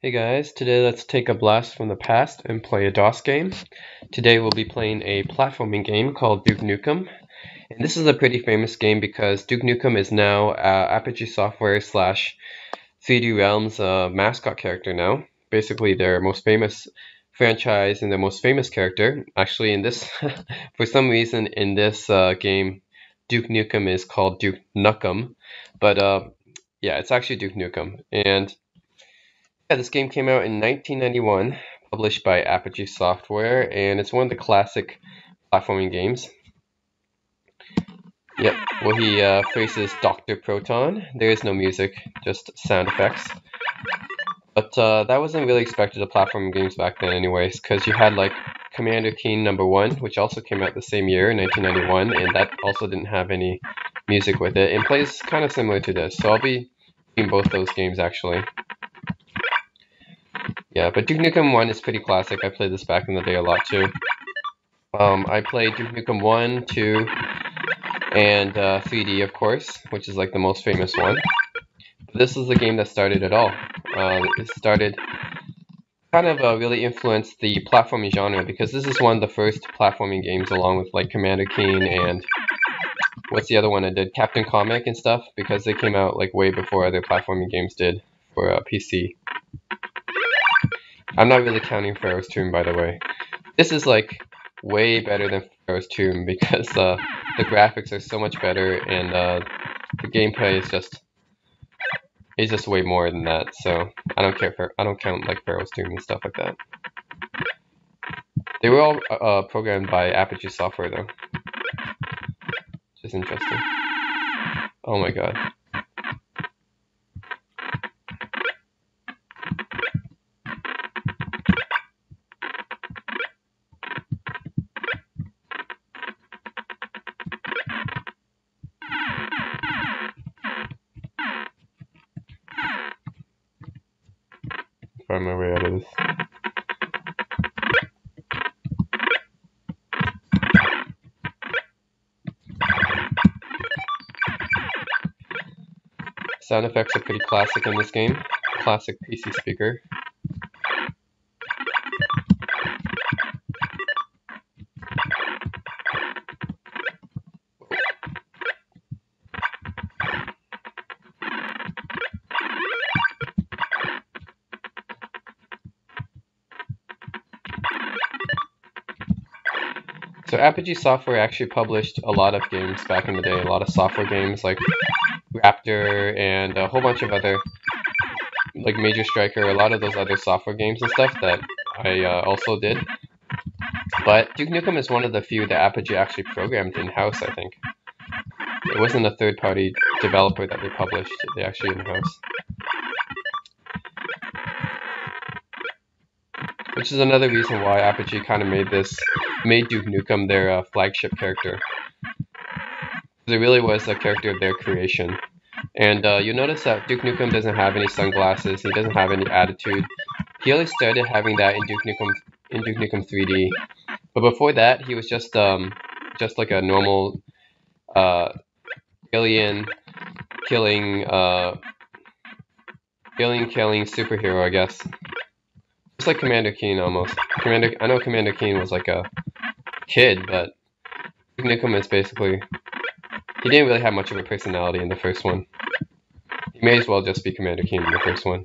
Hey guys, today let's take a blast from the past and play a DOS game. Today we'll be playing a platforming game called Duke Nukem. And this is a pretty famous game because Duke Nukem is now Apogee Software slash 3D Realms mascot character now. Basically their most famous franchise and their most famous character. Actually in this, for some reason in this game, Duke Nukem is called Duke Nukem. But yeah, it's actually Duke Nukem. And yeah, this game came out in 1991, published by Apogee Software, and it's one of the classic platforming games. Yep, well he faces Dr. Proton. There is no music, just sound effects. But that wasn't really expected of platforming games back then anyways, because you had like Commander Keen #1, which also came out the same year, 1991, and that also didn't have any music with it, and plays kind of similar to this, so I'll be in both those games actually. Yeah, but Duke Nukem 1 is pretty classic. I played this back in the day a lot too. I played Duke Nukem 1, 2, and 3D of course, which is like the most famous one. But this is the game that started it all. It started kind of really influenced the platforming genre because this is one of the first platforming games along with like Commander Keen and what's the other one I did? Captain Comic and stuff, because they came out like way before other platforming games did for PC. I'm not really counting Pharaoh's Tomb, by the way. This is like way better than Pharaoh's Tomb because the graphics are so much better and the gameplay is just way more than that. So I don't count like Pharaoh's Tomb and stuff like that. They were all programmed by Apogee Software though, which is interesting. Oh my god. Find my way out of this. Sound effects are pretty classic in this game. Classic PC speaker. So Apogee Software actually published a lot of games back in the day, a lot of software games like Raptor and a whole bunch of other, like Major Striker, a lot of those other software games and stuff that I also did. But Duke Nukem is one of the few that Apogee actually programmed in-house, I think. It wasn't a third-party developer that they published, they actually in-house. Which is another reason why Apogee kind of made Duke Nukem their flagship character. It really was a character of their creation. And you'll notice that Duke Nukem doesn't have any sunglasses, he doesn't have any attitude. He only started having that in Duke Nukem 3D. But before that, he was just like a normal alien killing superhero, I guess. Just like Commander Keen almost. I know Commander Keen was like a kid, but Duke Nukem is basically, he didn't really have much of a personality in the first one. He may as well just be Commander Keen in the first one.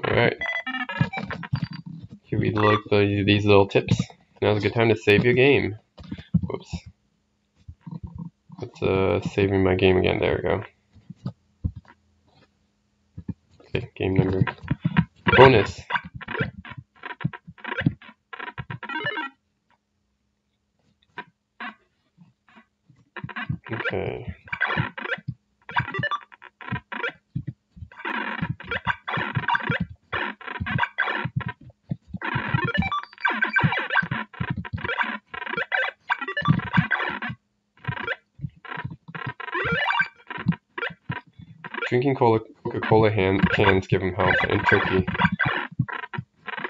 Alright. Here we look these little tips. Now's a good time to save your game. Whoops. Let's saving my game again. There we go. Okay, game number. Bonus. Okay. Drinking Coca-Cola cans give him health in Turkey.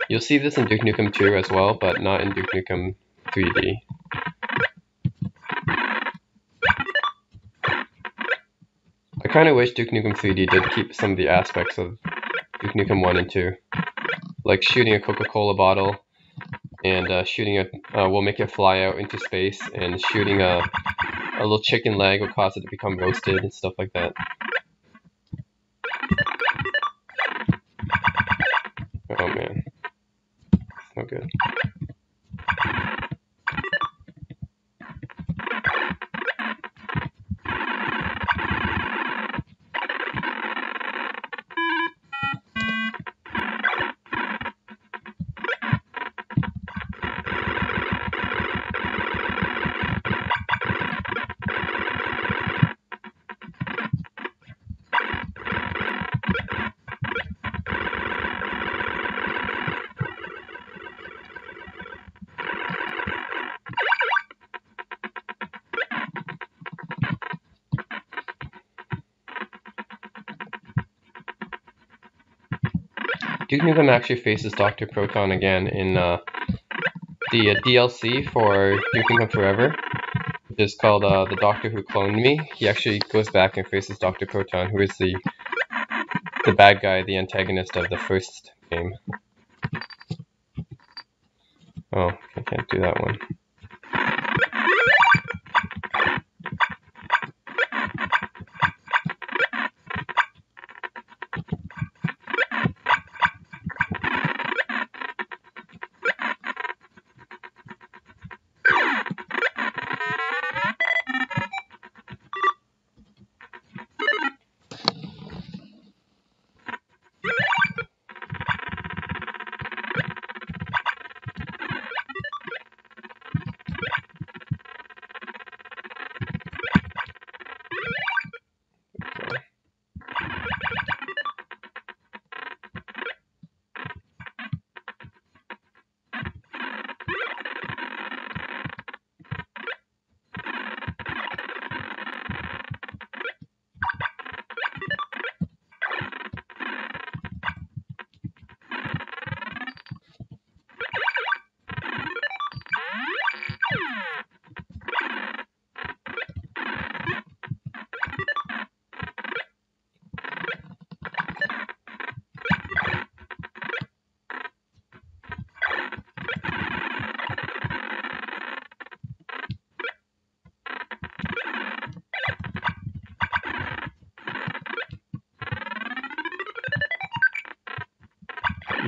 You'll see this in Duke Nukem 2 as well, but not in Duke Nukem 3D. I kind of wish Duke Nukem 3D did keep some of the aspects of Duke Nukem 1 and 2. Like shooting a Coca-Cola bottle, and shooting it will make it fly out into space, and shooting a little chicken leg will cause it to become roasted and stuff like that. Oh man, it's no good. Duke Nukem actually faces Dr. Proton again in the DLC for Duke Nukem Forever, which is called The Doctor Who Cloned Me. He actually goes back and faces Dr. Proton, who is the bad guy, the antagonist of the first game. Oh, I can't do that one.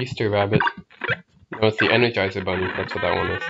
Easter Rabbit. No, it's the Energizer Bunny. That's what that one is.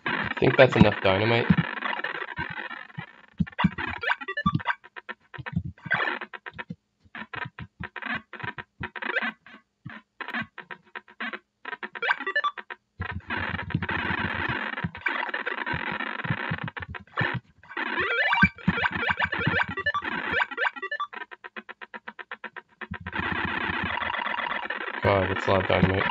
I think that's enough dynamite. God, that's a lot of dynamite.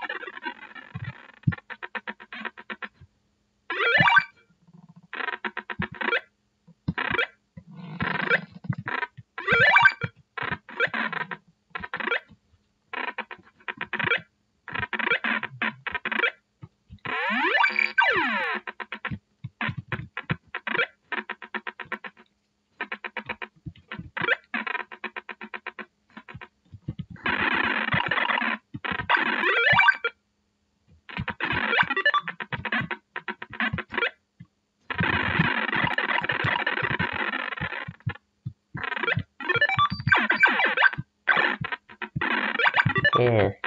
There.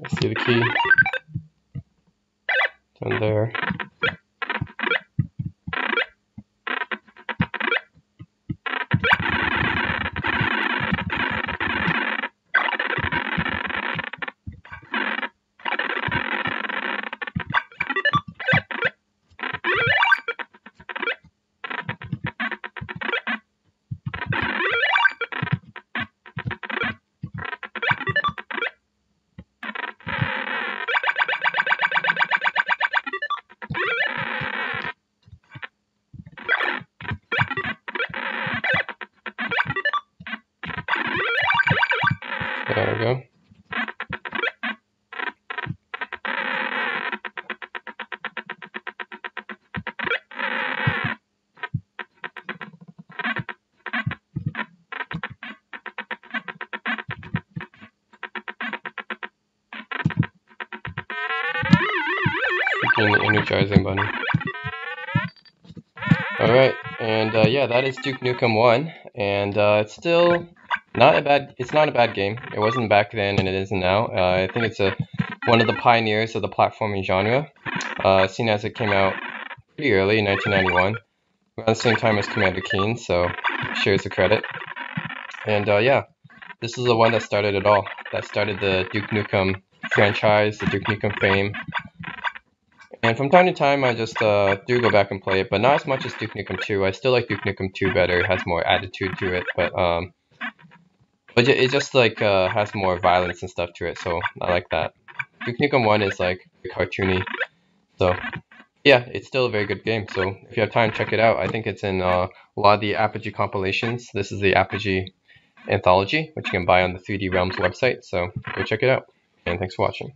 I see the key. Down there. There we go. Freaking the energizing button. Alright, and yeah, that is Duke Nukem 1, and it's still not a bad game. It wasn't back then and it isn't now. I think it's one of the pioneers of the platforming genre, seen as it came out pretty early in 1991, around the same time as Commander Keen, so shares the credit. And yeah, this is the one that started it all. That started the Duke Nukem franchise, the Duke Nukem fame. And from time to time, I just do go back and play it, but not as much as Duke Nukem 2. I still like Duke Nukem 2 better. It has more attitude to it, but it just like has more violence and stuff to it, so I like that. Duke Nukem 1 is like cartoony, so yeah, it's still a very good game. So if you have time, check it out. I think it's in a lot of the Apogee compilations. This is the Apogee Anthology, which you can buy on the 3D Realms website, so go check it out. And thanks for watching.